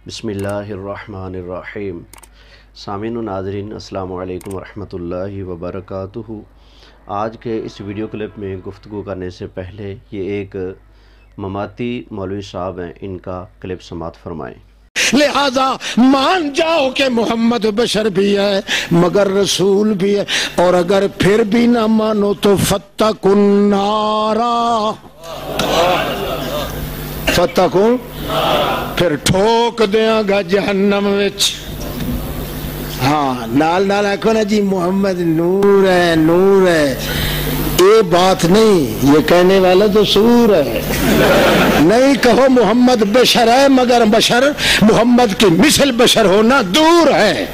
بسم الرحمن الرحیم۔ سامعین و ناظرین السلام علیکم ورحمۃ اللہ وبرکاتہ۔ آج کے اس ویڈیو کلپ میں گفتگو کرنے سے پہلے یہ ایک مماتی مولوی صاحب ہیں، ان کا کلپ سماعت فرمائیں۔ لہذا مان جاؤ کہ محمد بشر بھی ہے مگر رسول بھی ہے، اور اگر پھر بھی نہ مانو تو فتقوا النار، فتقوا پھر ٹھوک دیاں گا جہنم وچ۔ ہاں نال نال آکھو نا جی محمد نور ہے، نور ہے، یہ بات نہیں، یہ کہنے والا تو سور ہے۔ نہیں کہو محمد بشر ہے مگر بشر محمد کی مثل بشر ہونا دور ہے۔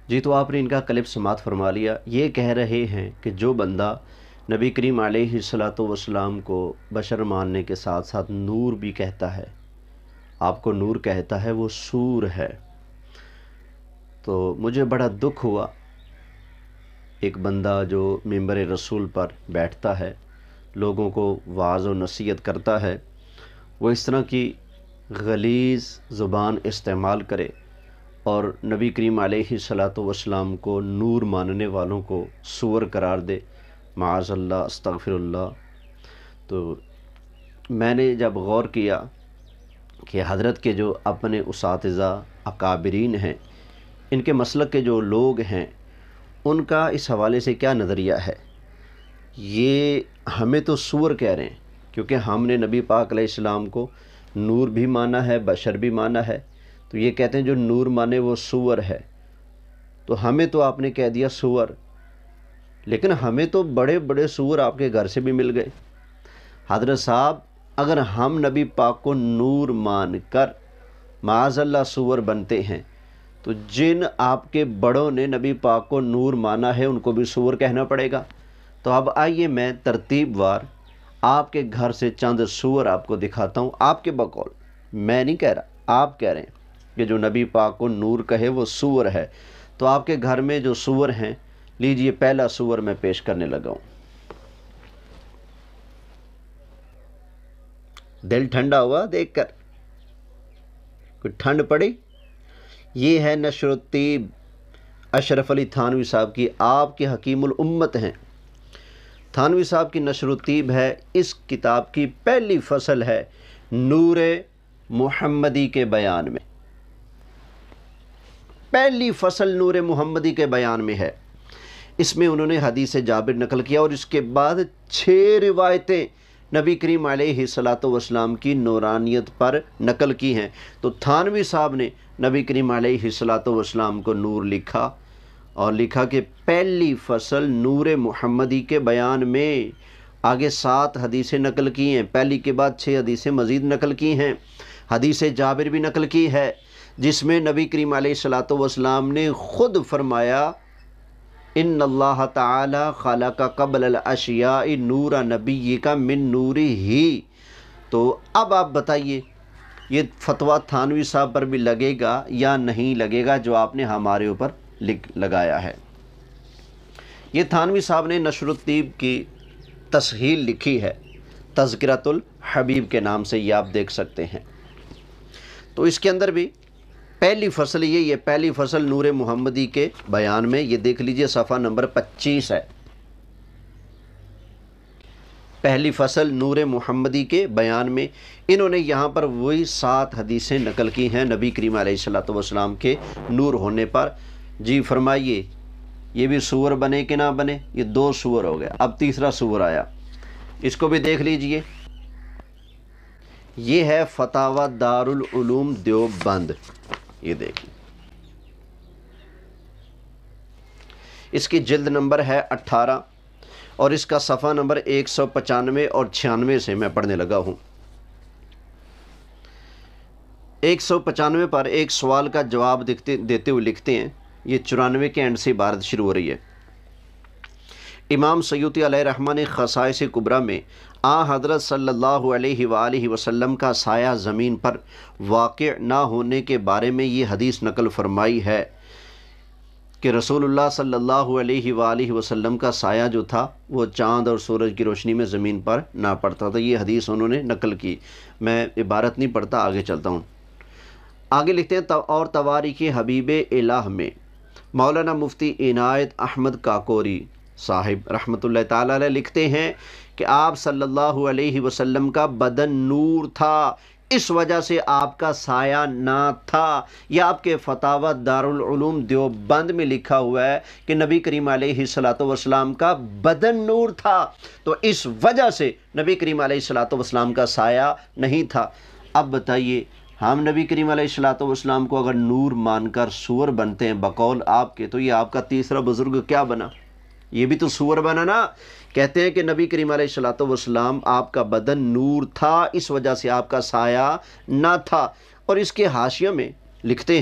جی تو آپ نے ان کا کلپ سماعت فرما لیا۔ یہ کہہ رہے ہیں کہ جو بندہ نبی کریم علیہ الصلاۃ والسلام کو بشر ماننے کے ساتھ ساتھ نور بھی کہتا ہے، آپ کو نور کہتا ہے، وہ سور ہے۔ تو مجھے بڑا دکھ ہوا، ایک بندہ جو ممبر رسول پر بیٹھتا ہے، لوگوں کو وعظ و نصیحت کرتا ہے، وہ اس طرح کی غلیظ زبان استعمال کرے اور نبی کریم علیہ الصلاۃ والسلام کو نور ماننے والوں کو سور قرار دے، معاذ اللہ، استغفر اللہ۔ تو میں نے جب غور کیا کہ حضرت کے جو اپنے اساتذہ اکابرین ہیں، ان کے مسلک کے جو لوگ ہیں، ان کا اس حوالے سے کیا نظریہ ہے، یہ ہمیں تو سور کہہ رہے ہیں، کیونکہ ہم نے نبی پاک علیہ السلام کو نور بھی مانا ہے، بشر بھی مانا ہے، تو یہ کہتے ہیں جو نور مانے وہ سور ہے۔ تو ہمیں تو آپ نے کہہ دیا سور، لیکن ہمیں تو بڑے بڑے سور آپ کے گھر سے بھی مل گئے۔ حضرت صاحب، اگر ہم نبی پاک کو نور مان کر معاذ اللہ سور بنتے ہیں، تو جن آپ کے بڑوں نے نبی پاک کو نور مانا ہے ان کو بھی سور کہنا پڑے گا۔ تو اب آئیے میں ترتیب وار آپ کے گھر سے چند سور آپ کو دکھاتا ہوں، آپ کے بقول، میں نہیں کہہ رہا، آپ کہہ رہے ہیں کہ جو نبی پاک کو نور کہے وہ سور ہے۔ تو آپ کے گھر میں جو سور ہیں، لیجئے پہلا سور میں پیش کرنے لگا ہوں۔ دل ٹھنڈا ہوا دیکھ کر؟ کوئی ٹھنڈ پڑی؟ یہ ہے نشر الطیب اشرف علی تھانوی صاحب کی، آپ کے حکیم الامت ہیں۔ تھانوی صاحب کی نشر الطیب ہے، اس کتاب کی پہلی فصل ہے نور محمدی کے بیان میں، پہلی فصل نور محمدی کے بیان میں ہے۔ اس میں انہوں نے حدیث جابر نقل کیا اور اس کے بعد 6 روایتیں نبی کریم علیہ الصلاۃ والسلام کی نورانیت پر نقل کی ہیں۔ تو تھانوی صاحب نے نبی کریم علیہ الصلاۃ والسلام کو نور لکھا اور لکھا کہ پہلی فصل نور محمدی کے بیان میں، آگے 7 حدیثیں نقل کی ہیں، پہلی کے بعد 6 حدیثیں مزید نقل کی ہیں۔ حدیث جابر بھی نقل کی ہے جس میں نبی کریم علیہ الصلاۃ والسلام نے خود فرمایا ان اللہ تعالی خلق قبل الاشیاء نور نبیک من نوری ہی۔ تو اب آپ بتائیے یہ فتویٰ تھانوی صاحب پر بھی لگے گا یا نہیں لگے گا جو آپ نے ہمارے اوپر لگایا ہے؟ یہ تھانوی صاحب نے نشر الطیب کی تصحیح لکھی ہے، تذکرۃ الحبیب کے نام سے، یہ آپ دیکھ سکتے ہیں۔ تو اس کے اندر بھی پہلی فصل یہ پہلی فصل نور محمدی کے بیان میں، یہ دیکھ لیجئے صفحہ نمبر 25 ہے۔ پہلی فصل نور محمدی کے بیان میں انہوں نے یہاں پر وہی 7 حدیثیں نقل کی ہیں نبی کریم علیہ الصلاۃ والسلام کے نور ہونے پر۔ جی فرمائیے یہ بھی سور بنے کہ نہ بنے؟ یہ 2 سور ہو گیا، اب تیسرا سور آیا، اس کو بھی دیکھ لیجئے۔ یہ ہے فتاوی دارالعلوم دیوبند، یہ دیکھیں، اس کی جلد نمبر ہے 18 اور اس کا صفحہ نمبر 195 اور 96 سے میں پڑھنے لگا ہوں۔ 195 پر ایک سوال کا جواب دیتے ہوئے لکھتے ہیں، یہ 94 کے اینڈ سے عبارت شروع ہو رہی ہے۔ امام سیوطی علیہ رحمہ نے خصائص کبریٰ میں حضرت صلی اللہ علیہ وآلہ وسلم کا سایہ زمین پر واقع نہ ہونے کے بارے میں یہ حدیث نقل فرمائی ہے کہ رسول اللہ صلی اللہ علیہ وآلہ وسلم کا سایہ جو تھا وہ چاند اور سورج کی روشنی میں زمین پر نہ پڑتا تھا۔ یہ حدیث انہوں نے نقل کی، میں عبارت نہیں پڑھتا، آگے چلتا ہوں۔ آگے لکھتے ہیں اور تواریخ حبیب الہ میں مولانا مفتی عنایت احمد کاکوری صاحب رحمۃ اللہ تعالی علیہ لکھتے ہیں کہ آپ صلی اللہ علیہ وسلم کا بدن نور تھا، اس وجہ سے آپ کا سایہ نہ تھا۔ یہ آپ کے فتاوی دارالعلوم دیوبند میں لکھا ہوا ہے کہ نبی کریم علیہ الصلوۃ والسلام کا بدن نور تھا، تو اس وجہ سے نبی کریم علیہ الصلوۃ والسلام کا سایہ نہیں تھا۔ اب بتائیے، ہم نبی کریم علیہ الصلوۃ والسلام کو اگر نور مان کر سور بنتے ہیں بقول آپ کے، تو یہ آپ کا تیسرا بزرگ کیا بنا؟ یہ بھی تو سور بنا نا۔ کہتے ہیں کہ نبی کریم علیہ الصلوۃ والسلام آپ کا بدن نور تھا، اس وجہ سے آپ کا سایہ نہ تھا۔ اور اس کے حاشیہ میں لکھتے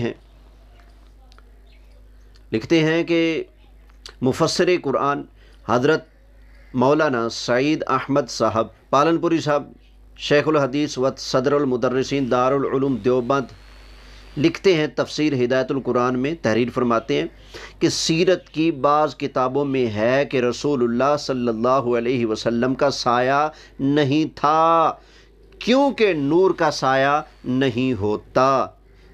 ہیں کہ مفسر قرآن حضرت مولانا سعید احمد صاحب پالنپوری صاحب شیخ الحدیث و صدر المدرسین دارالعلوم دیوبند لکھتے ہیں تفسیر ہدایت القرآن میں تحریر فرماتے ہیں کہ سیرت کی بعض کتابوں میں ہے کہ رسول اللہ صلی اللہ علیہ وسلم کا سایہ نہیں تھا، کیونکہ نور کا سایہ نہیں ہوتا۔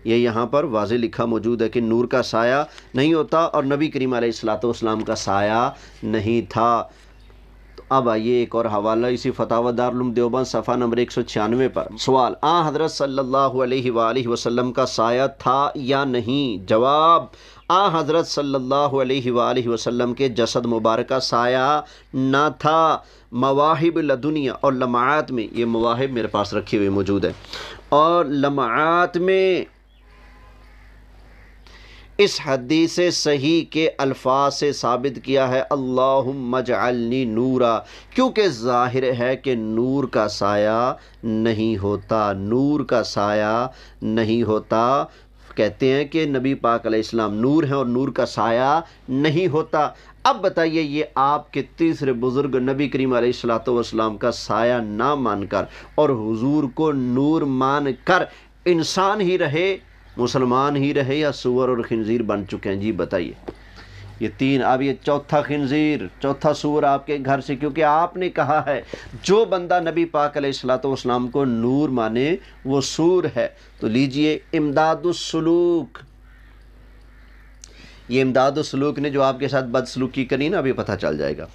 یہ یہاں پر واضح لکھا موجود ہے کہ نور کا سایہ نہیں ہوتا اور نبی کریم علیہ الصلوۃ والسلام کا سایہ نہیں تھا۔ تو اب آئیے ایک اور حوالہ اسی فتاوی دارالعلوم دیوبند صفحہ نمبر 196 پر سوال، حضرت صلی اللہ علیہ وآلہ وسلم کا سایہ تھا یا نہیں؟ جواب، حضرت صلی اللہ علیہ وآلہ وسلم کے جسد مبارک کا سایہ نہ تھا۔ مواہب لدنیا اور لمعات میں، یہ مواہب میرے پاس رکھی ہوئی موجود ہے، اور لمعات میں اس حدیث صحیح کے الفاظ سے ثابت کیا ہے اللہم اجعلنی نورا، کیونکہ ظاہر ہے کہ نور کا سایہ نہیں ہوتا، نور کا سایہ نہیں ہوتا۔ کہتے ہیں کہ نبی پاک علیہ السلام نور ہیں اور نور کا سایہ نہیں ہوتا۔ اب بتائیے، یہ آپ کے تیسرے بزرگ نبی کریم علیہ الصلوۃ والسلام کا سایہ نہ مان کر اور حضور کو نور مان کر انسان ہی رہے، مسلمان ہی رہے، یا سور اور خنزیر بن چکے ہیں؟ جی بتائیے۔ یہ تین، اب یہ چوتھا خنزیر، چوتھا سور آپ کے گھر سے، کیونکہ آپ نے کہا ہے جو بندہ نبی پاک علیہ الصلوۃ والسلام کو نور مانے وہ سور ہے۔ تو لیجئے امداد السلوک، یہ امداد السلوک نے جو آپ کے ساتھ بد سلوکی کری نا، ابھی پتہ چل جائے گا۔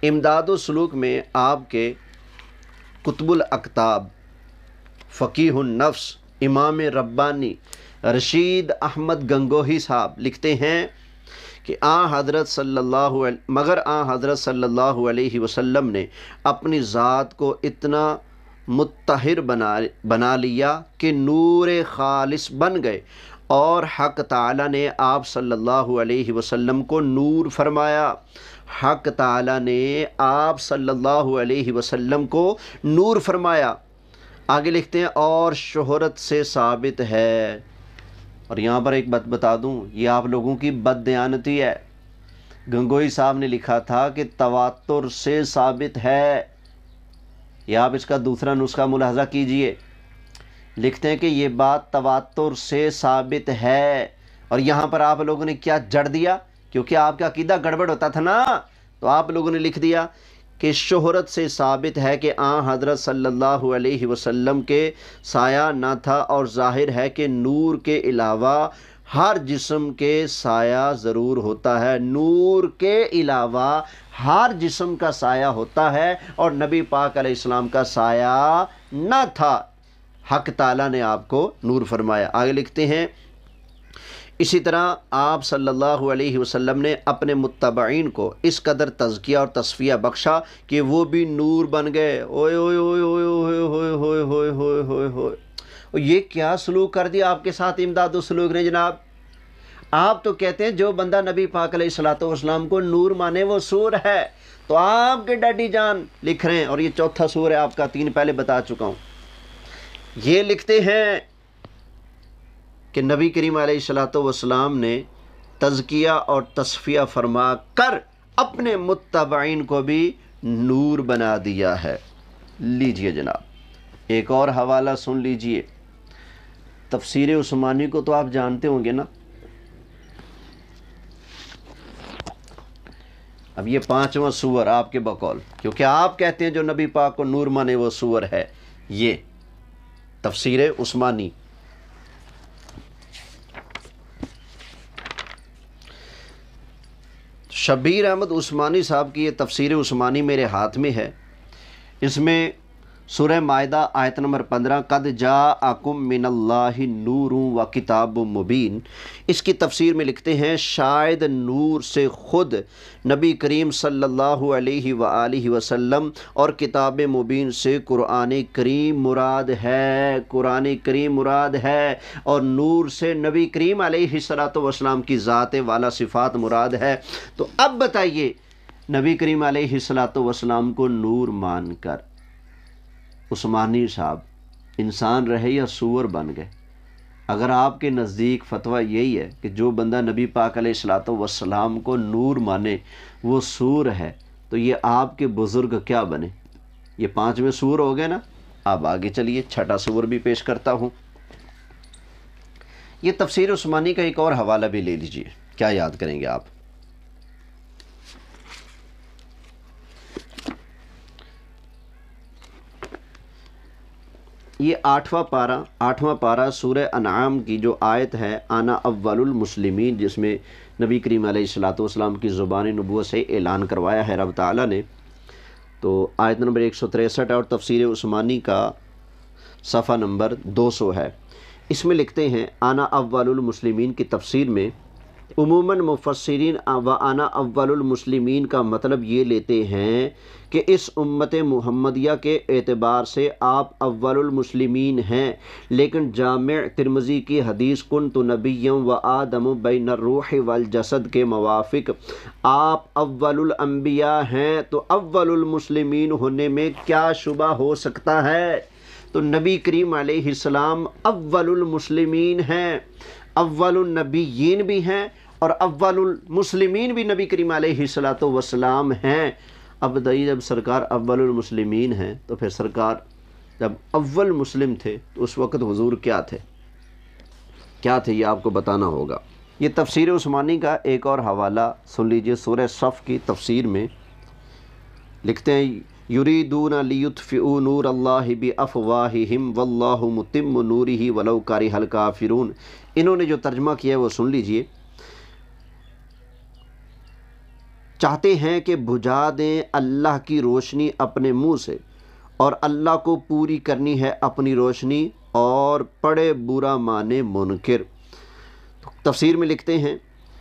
امداد السلوک میں آپ کے قطب الاقطاب فقیہ النفس امام ربانی رشید احمد گنگوہی صاحب لکھتے ہیں کہ حضرت صلی اللہ علیہ وسلم نے اپنی ذات کو اتنا مطہر بنا لیا کہ نور خالص بن گئے، اور حق تعالیٰ نے آپ صلی اللہ علیہ وسلم کو نور فرمایا، حق تعالیٰ نے آپ صلی اللہ علیہ وسلم کو نور فرمایا۔ آگے لکھتے ہیں اور شہرت سے ثابت ہے، اور یہاں پر ایک بات بتا دوں، یہ آپ لوگوں کی بد دیانتی ہے۔ گنگوئی صاحب نے لکھا تھا کہ تواتر سے ثابت ہے، یا آپ اس کا دوسرا نسخہ ملاحظہ کیجئے، لکھتے ہیں کہ یہ بات تواتر سے ثابت ہے، اور یہاں پر آپ لوگوں نے کیا جڑ دیا، کیونکہ آپ کا عقیدہ گڑبڑ ہوتا تھا نا، تو آپ لوگوں نے لکھ دیا کہ شہرت سے ثابت ہے کہ حضرت صلی اللہ علیہ وسلم کے سایہ نہ تھا، اور ظاہر ہے کہ نور کے علاوہ ہر جسم کے سایہ ضرور ہوتا ہے، نور کے علاوہ ہر جسم کا سایہ ہوتا ہے، اور نبی پاک علیہ السلام کا سایہ نہ تھا، حق تعالیٰ نے آپ کو نور فرمایا۔ آگے لکھتے ہیں اسی طرح آپ صلی اللہ علیہ وسلم نے اپنے متبعین کو اس قدر تزکیہ اور تصفیہ بخشا کہ وہ بھی نور بن گئے۔ اوئے اوئے اوئے اوئے اوئے اوئے اوئے اوئے اوئے اوئے اوئے، یہ کیا سلوک کر دیا آپ کے ساتھ امداد السلوک نے جناب؟ آپ تو کہتے ہیں جو بندہ نبی پاک علیہ الصلوۃ والسلام کو نور مانے وہ سور ہے، تو آپ کے ڈیڈی جان لکھ رہے ہیں، اور یہ چوتھا سور ہے آپ کا، تین پہلے بتا چکا ہوں۔ یہ لکھتے ہیں کہ نبی کریم علیہ الصلوۃ والسلام نے تزکیہ اور تصفیہ فرما کر اپنے متبعین کو بھی نور بنا دیا ہے۔ لیجئے جناب ایک اور حوالہ سن لیجئے، تفسیر عثمانی کو تو آپ جانتے ہوں گے نا۔ اب یہ پانچواں سور آپ کے بقول، کیونکہ آپ کہتے ہیں جو نبی پاک کو نور مانے وہ سور ہے، یہ تفسیر عثمانی شبیر احمد عثمانی صاحب کی یہ تفسیر عثمانی میرے ہاتھ میں ہے، اس میں سورہ مائدہ آیت نمبر 15 قد جاءکم من اللہ نور و کتاب مبین، اس کی تفسیر میں لکھتے ہیں شاید نور سے خود نبی کریم صلی اللہ علیہ وآلہ وسلم اور کتاب مبین سے قرآن کریم مراد ہے، قرآن کریم مراد ہے، اور نور سے نبی کریم علیہ السلام کی ذات والا صفات مراد ہے۔ تو اب بتائیے، نبی کریم علیہ السلام کو نور مان کر عثمانی صاحب انسان رہے یا سور بن گئے؟ اگر آپ کے نزدیک فتویٰ یہی ہے کہ جو بندہ نبی پاک علیہ السلام کو نور مانے وہ سور ہے، تو یہ آپ کے بزرگ کیا بنے؟ یہ 5ویں سور ہو گئے نا۔ اب آگے چلیے، 6واں سور بھی پیش کرتا ہوں۔ یہ تفسیر عثمانی کا ایک اور حوالہ بھی لے لیجئے، کیا یاد کریں گے آپ؟ یہ 8واں پارہ سورہ انعام کی جو آیت ہے انا اول المسلمین، جس میں نبی کریم علیہ السلام کی زبان نبوت سے اعلان کروایا ہے رب تعالیٰ نے، تو آیت نمبر 163 اور تفسیر عثمانی کا صفحہ نمبر 200 ہے۔ اس میں لکھتے ہیں انا اول المسلمین کی تفسیر میں عموماً مفسرین و انا اول المسلمین کا مطلب یہ لیتے ہیں کہ اس امت محمدیہ کے اعتبار سے آپ اول المسلمین ہیں، لیکن جامع ترمذی کی حدیث کنت نبیا و آدم بین الروح والجسد کے موافق آپ اول الانبیاء ہیں، تو اول المسلمین ہونے میں کیا شبہ ہو سکتا ہے؟ تو نبی کریم علیہ السلام اول المسلمین ہیں، اول النبیین بھی ہیں اور اول المسلمین بھی نبی کریم علیہ السلام ہیں۔ اب بتائیے، جب سرکار اول المسلمین ہیں تو پھر سرکار جب اول مسلم تھے تو اس وقت حضور کیا تھے؟ کیا تھے یہ آپ کو بتانا ہوگا۔ یہ تفسیر عثمانی کا ایک اور حوالہ سن لیجئے، سورہ صف کی تفسیر میں لکھتے ہیں یریدون لیطفئوا نور اللہ بافواہہم واللہ متم نورہ ولو کرہ الکافرون۔ انہوں نے جو ترجمہ کیا ہے وہ سن لیجئے۔ چاہتے ہیں کہ بجھا دیں اللہ کی روشنی اپنے منہ سے، اور اللہ کو پوری کرنی ہے اپنی روشنی، اور پڑے برا مانے منکر۔ تفسیر میں لکھتے ہیں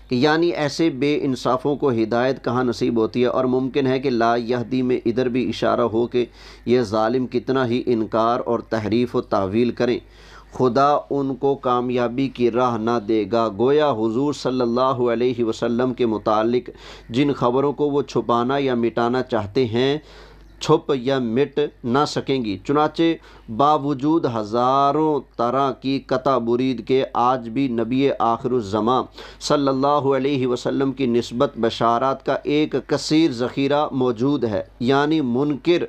کہ یعنی ایسے بے انصافوں کو ہدایت کہاں نصیب ہوتی ہے، اور ممکن ہے کہ لا یہدی میں ادھر بھی اشارہ ہو کہ یہ ظالم کتنا ہی انکار اور تحریف و تعویل کریں، خدا ان کو کامیابی کی راہ نہ دے گا۔ گویا حضور صلی اللہ علیہ وسلم کے متعلق جن خبروں کو وہ چھپانا یا مٹانا چاہتے ہیں چھپ یا مٹ نہ سکیں گی، چنانچہ باوجود ہزاروں طرح کی قطع برید کے آج بھی نبی آخر الزمان صلی اللہ علیہ وسلم کی نسبت بشارات کا ایک کثیر ذخیرہ موجود ہے، یعنی منکر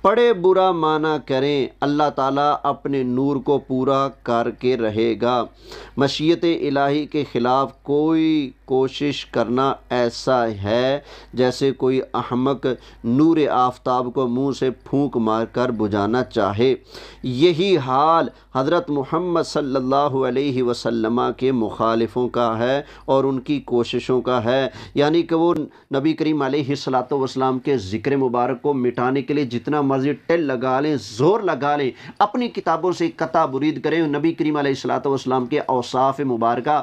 پڑے برا مانا کریں، اللہ تعالیٰ اپنے نور کو پورا کر کے رہے گا۔ مشیت الہی کے خلاف کوئی کوشش کرنا ایسا ہے جیسے کوئی احمق نور آفتاب کو منہ سے پھونک مار کر بجھانا چاہے۔ یہی حال حضرت محمد صلی اللہ علیہ وسلم کے مخالفوں کا ہے اور ان کی کوششوں کا ہے، یعنی کہ وہ نبی کریم علیہ السلام کے ذکر مبارک کو مٹانے کے لیے جتنا مرضی ٹل لگا لیں، زور لگا لیں، اپنی کتابوں سے قطع برید کریں، نبی کریم علیہ السلام کے اوصاف مبارکہ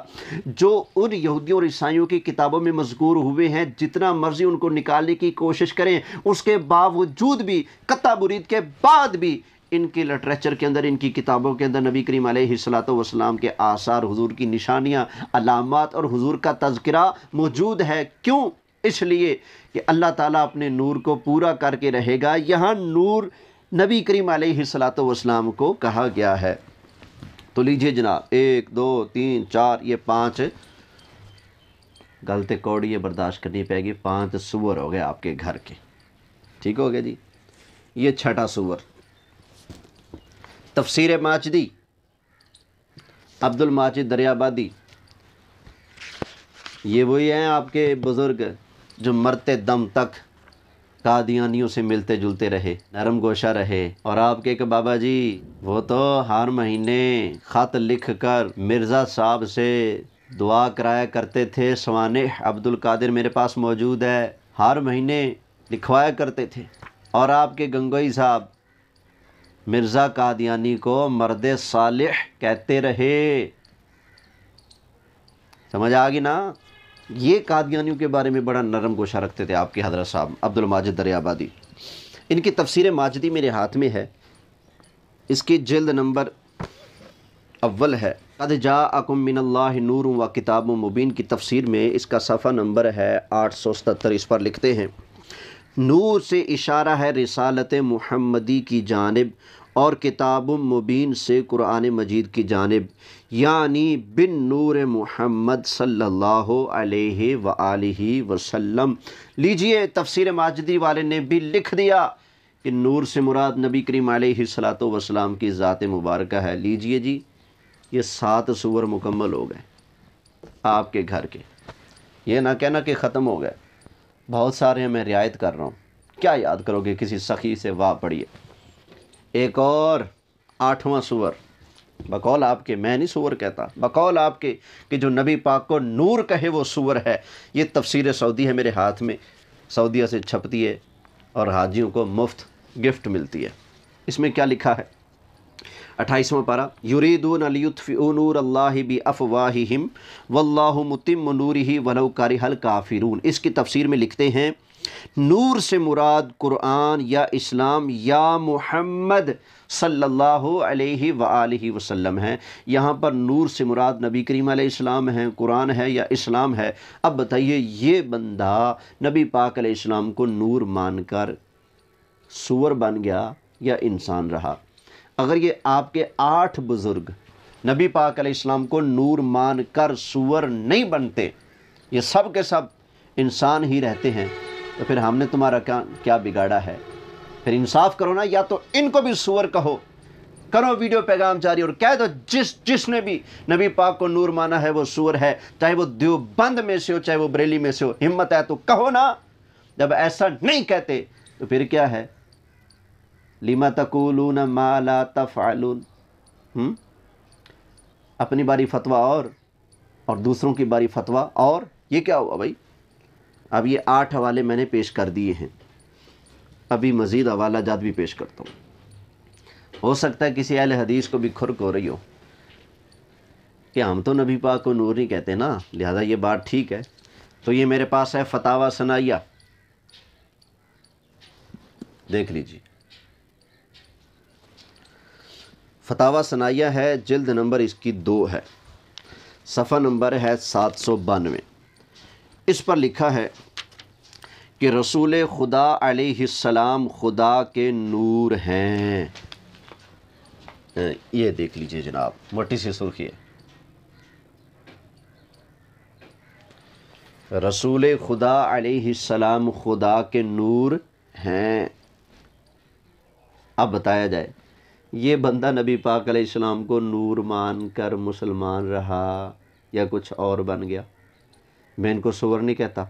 جو ان یہودیوں اور عیسائیوں کی کتابوں میں مذکور ہوئے ہیں جتنا مرضی ان کو نکالنے کی کوشش کریں، اس کے باوجود بھی قطع برید کے بعد بھی ان کے لٹریچر کے اندر، ان کی کتابوں کے اندر نبی کریم علیہ السلام کے آثار، حضور کی نشانیاں، علامات اور حضور کا تذکرہ موجود ہے۔ کیوں؟ اس لیے کہ اللہ تعالیٰ اپنے نور کو پورا کر کے رہے گا۔ یہاں نور نبی کریم علیہ السلام کو کہا گیا ہے۔ تو لیجئے جناب، 1 2 3 4 یہ 5 غلطے کوڑی یہ برداشت کرنی پائے گی، 5 سور ہو گئے آپ کے گھر کے، ٹھیک ہو گیا جی۔ یہ 6واں سور تفسیر ماجدی، عبد الماجد دریابادی، یہ وہی ہیں آپ کے بزرگ جو مرتے دم تک قادیانیوں سے ملتے جلتے رہے، نرم گوشہ رہے، اور آپ کے ایک بابا جی وہ تو ہر مہینے خط لکھ کر مرزا صاحب سے دعا کرایا کرتے تھے، سوانح عبد القادر میرے پاس موجود ہے، ہر مہینے لکھوایا کرتے تھے، اور آپ کے گنگوئی صاحب مرزا قادیانی کو مرد صالح کہتے رہے۔ سمجھ آ گئی نا؟ یہ قادیانیوں کے بارے میں بڑا نرم گوشہ رکھتے تھے آپ کے حضرت صاحب عبد الماجد دریابادی۔ ان کی تفسیر ماجدی میرے ہاتھ میں ہے، اس کی جلد نمبر اول ہے، قد جاءکم من اللہ نور و کتاب مبین کی تفسیر میں اس کا صفحہ نمبر ہے 877۔ اس پر لکھتے ہیں، نور سے اشارہ ہے رسالت محمدی کی جانب اور کتاب مبین سے قرآن مجید کی جانب، یعنی بن نور محمد صلی اللہ علیہ وآلہ وسلم۔ لیجئے تفسیر ماجدی والے نے بھی لکھ دیا کہ نور سے مراد نبی کریم علیہ الصلوۃ والسلام کی ذات مبارکہ ہے۔ لیجئے جی، یہ 7 سور مکمل ہو گئے آپ کے گھر کے، یہ نہ کہنا کہ ختم ہو گئے، بہت سارے ہیں، میں رعایت کر رہا ہوں۔ کیا یاد کرو گے؟ کسی سخی سے واہ پڑھیے۔ ایک اور 8واں سور، بقول آپ کے، میں نہیں سور کہتا، بقول آپ کے کہ جو نبی پاک کو نور کہے وہ سور ہے۔ یہ تفسیر سعودی ہے میرے ہاتھ میں، سعودیہ سے چھپتی ہے اور حاجیوں کو مفت گفٹ ملتی ہے۔ اس میں کیا لکھا ہے؟ 28واں پارہ، یریدون لیطفئوا نور اللہ بافواہہم واللہ متم نورہ ولو کرہ الکافرون۔ اس کی تفسیر میں لکھتے ہیں، نور سے مراد قرآن یا اسلام یا محمد صلی اللہ علیہ وآلہ وسلم ہے۔ یہاں پر نور سے مراد نبی کریم علیہ السلام ہیں، قرآن ہے یا اسلام ہے۔ اب بتائیے، یہ بندہ نبی پاک علیہ السلام کو نور مان کر سور بن گیا یا انسان رہا؟ اگر یہ آپ کے 8 بزرگ نبی پاک علیہ السلام کو نور مان کر سور نہیں بنتے، یہ سب کے سب انسان ہی رہتے ہیں، تو پھر ہم نے تمہارا کیا بگاڑا ہے؟ پھر انصاف کرو نا، یا تو ان کو بھی سور کہو، کرو ویڈیو پیغام جاری اور کہہ دو جس نے بھی نبی پاک کو نور مانا ہے وہ سور ہے، چاہے وہ دیوبند میں سے ہو چاہے وہ بریلی میں سے ہو، ہمت ہے تو کہو نا۔ جب ایسا نہیں کہتے تو پھر کیا ہے؟ لما تقولون ما لا تفعلون۔ اپنی باری فتویٰ اور دوسروں کی باری فتویٰ، اور یہ کیا ہوا بھائی؟ اب یہ 8 حوالے میں نے پیش کر دیے ہیں، ابھی مزید حوالہ جات بھی پیش کرتا ہوں۔ ہو سکتا ہے کسی اہل حدیث کو بھی کھرک ہو رہی ہو کہ ہم تو نبی پاک کو نور نہیں کہتے نا، لہذا یہ بات ٹھیک ہے۔ تو یہ میرے پاس ہے فتاوی ثنائیہ، دیکھ لیجیے، فتاوی ثنائیہ ہے، جلد نمبر اس کی 2 ہے، صفحہ نمبر ہے 792۔ اس پر لکھا ہے کہ رسول خدا علیہ السلام خدا کے نور ہیں۔ یہ دیکھ لیجئے جناب، موٹی سی سرخی ہے، رسول خدا علیہ السلام خدا کے نور ہیں۔ اب بتایا جائے، یہ بندہ نبی پاک علیہ السلام کو نور مان کر مسلمان رہا یا کچھ اور بن گیا؟ میں ان کو سور نہیں کہتا،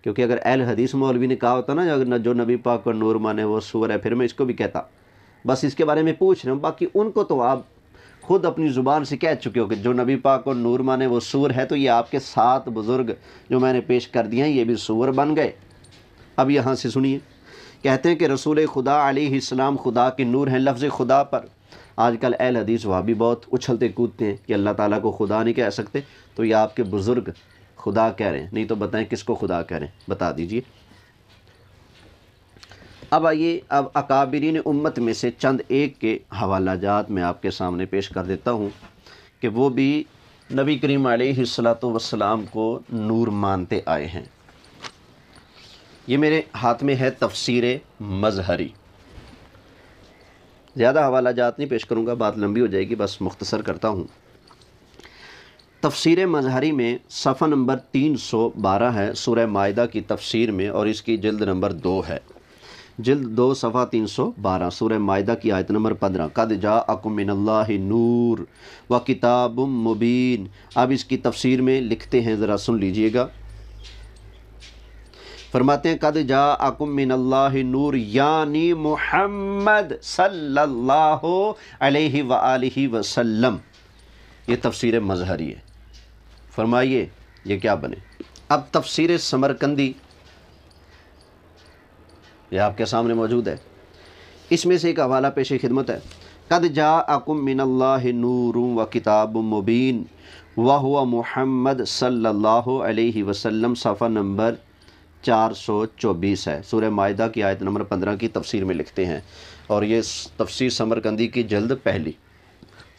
کیونکہ اگر اہل حدیث مولوی نے کہا ہوتا نا جو نبی پاک کو نور مانے وہ سور ہے، پھر میں اس کو بھی کہتا۔ بس اس کے بارے میں پوچھ رہا ہوں، باقی ان کو تو آپ خود اپنی زبان سے کہہ چکے ہو کہ جو نبی پاک کو نور مانے وہ سور ہے، تو یہ آپ کے 7 بزرگ جو میں نے پیش کر دیے ہیں یہ بھی سور بن گئے۔ اب یہاں سے سنیے، کہتے ہیں کہ رسول خدا علیہ السلام خدا کے نور ہیں۔ لفظ خدا پر آج کل اہل حدیث وہاں بھی بہت اچھلتے کودتے ہیں کہ اللہ تعالیٰ کو خدا نہیں کہہ سکتے، تو یہ آپ کے بزرگ خدا کہہ رہے ہیں، نہیں تو بتائیں کس کو خدا کہہ رہے ہیں، بتا دیجئے۔ اب آئیے، اب اکابرین امت میں سے چند ایک کے حوالہ جات میں آپ کے سامنے پیش کر دیتا ہوں کہ وہ بھی نبی کریم علیہ السلام کو نور مانتے آئے ہیں۔ یہ میرے ہاتھ میں ہے تفسیر مظہری، زیادہ حوالہ جات نہیں پیش کروں گا، بات لمبی ہو جائے گی، بس مختصر کرتا ہوں۔ تفسیر مظہری میں صفحہ نمبر 312 ہے، سورہ مائدہ کی تفسیر میں، اور اس کی جلد نمبر 2 ہے، جلد 2 صفحہ 312، سورہ مائدہ کی آیت نمبر 15، قد جاءکم من اللہ نور و کتاب مبین۔ اب اس کی تفسیر میں لکھتے ہیں، ذرا سن لیجئے گا، فرماتے ہیں قد جاءکم من اللہ نور، یعنی محمد صلی اللہ علیہ وآلہ وسلم۔ یہ تفسیر مظہری ہے، فرمائیے یہ کیا بنے؟ اب تفسیر سمرقندی یہ آپ کے سامنے موجود ہے، اس میں سے ایک حوالہ پیش خدمت ہے۔ قد جاءکم من اللہ نور و کتاب مبین وہو محمد صلی اللہ علیہ وسلم، صفحہ نمبر 424 ہے، سورہ مائدہ کی آیت نمبر 15 کی تفسیر میں لکھتے ہیں، اور یہ تفسیر سمرقندی کی جلد پہلی،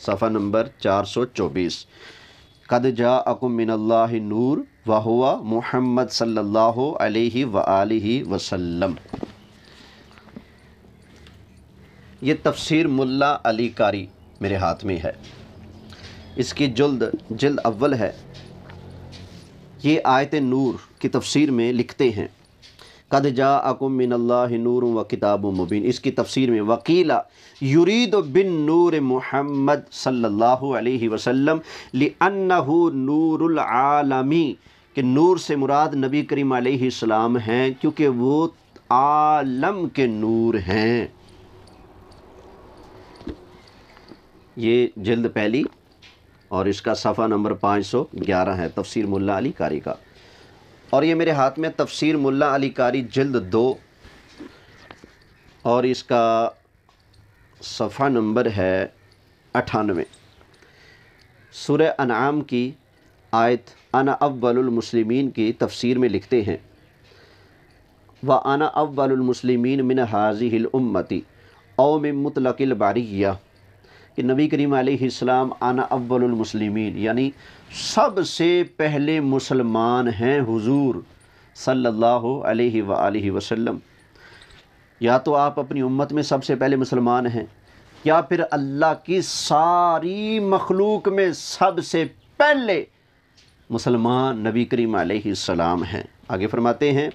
صفحہ نمبر 424۔ قد جاءکم من اللہ نور وہو محمد صلی اللہ علیہ وآلہ وسلم۔ یہ تفسیر ملا علی قاری میرے ہاتھ میں ہے، اس کی جلد اول ہے۔ یہ آیت نور کی تفسیر میں لکھتے ہیں قد جاءکم من اللہ نور و کتاب مبین، اس کی تفسیر میں وقیل یرید بالنور محمد صلی اللہ علیہ وسلم لأنہ نور العالمی، کہ نور سے مراد نبی کریم علیہ السلام ہیں کیونکہ وہ عالم کے نور ہیں۔ یہ جلد پہلی اور اس کا صفحہ نمبر 511 ہے، تفسیر ملا علی قاری کا، اور یہ میرے ہاتھ میں تفسیر ملا علی قاری جلد 2 اور اس کا صفحہ نمبر ہے 98۔ سورہ انعام کی آیت انا اول المسلمین کی تفسیر میں لکھتے ہیں وَأَنَا أَوَّلُ الْمُسْلِمِينَ مِنْ هَذِهِ الْأُمَّةِ أَوْ مِنْ مُطْلَقِ الْبَرِيَّةِ، کہ نبی کریم علیہ السلام انا اول المسلمین یعنی سب سے پہلے مسلمان ہیں حضور صلی اللہ علیہ وآلہ وسلم۔ یا تو آپ اپنی امت میں سب سے پہلے مسلمان ہیں، یا پھر اللہ کی ساری مخلوق میں سب سے پہلے مسلمان نبی کریم علیہ السلام ہیں۔ آگے فرماتے ہیں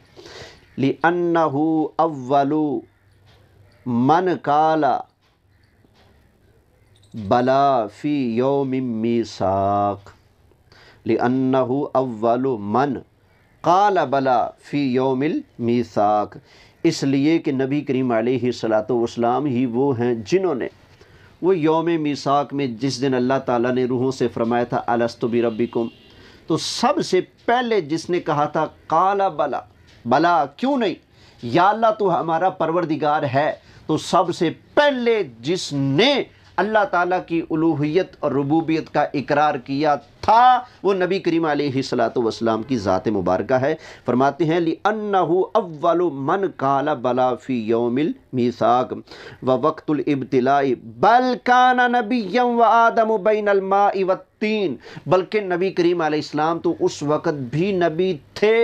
لِأَنَّهُ أَوَّلُ مَنْ قَالَ بلا فی یوم میثاق، لِأَنَّهُ أَوَّلُ مَنْ قَالَ بلا فی یوم المیثاق، اس لیے کہ نبی کریم علیہ السلام ہی وہ ہیں جنہوں نے وہ یوم میثاق میں جس دن اللہ تعالیٰ نے روحوں سے فرمایا تھا الستُ بربکم، تو سب سے پہلے جس نے کہا تھا قال بلا، بلا کیوں نہیں، یا اللہ تو ہمارا پروردگار ہے، تو سب سے پہلے جس نے اللہ تعالیٰ کی الوہیت اور ربوبیت کا اقرار کیا تھا وہ نبی کریم علیہ السلام کی ذات مبارکہ ہے۔ فرماتے ہیں لِأَنَّهُ أَوَّلُ مَنْ قَالَ بَلَا فِي يَوْمِ الْمِيثَاقِ وَوَقْتُ الْإِبْتِلَاءِ بَلْ كَانَ نَبِيًّا وَآدَمُ بَيْنَ الْمَاءِ وَالطِّينِ، بلکہ نبی کریم علیہ السلام تو اس وقت بھی نبی تھے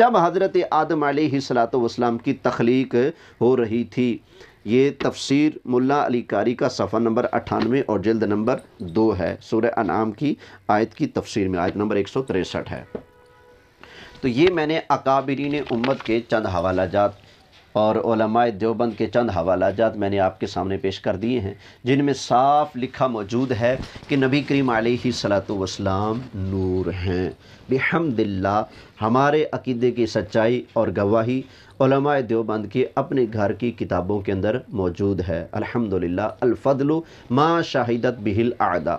جب حضرت آدم علیہ السلام کی تخلیق ہو رہی تھی۔ یہ تفسیر ملا علی قاری کا صفحہ نمبر 98 اور جلد نمبر 2 ہے، سورہ انعام کی آیت کی تفسیر میں آیت نمبر 163 ہے۔ تو یہ میں نے اکابرین امت کے چند حوالہ جات اور علماء دیوبند کے چند حوالہ جات میں نے آپ کے سامنے پیش کر دیے ہیں، جن میں صاف لکھا موجود ہے کہ نبی کریم علیہ السلام نور ہیں۔ بحمداللہ ہمارے عقیدے کی سچائی اور گواہی علماء دیوبند کے اپنے گھر کی کتابوں کے اندر موجود ہے۔ الحمدللہ، الفضل ما شاہدت بہ الاعداء۔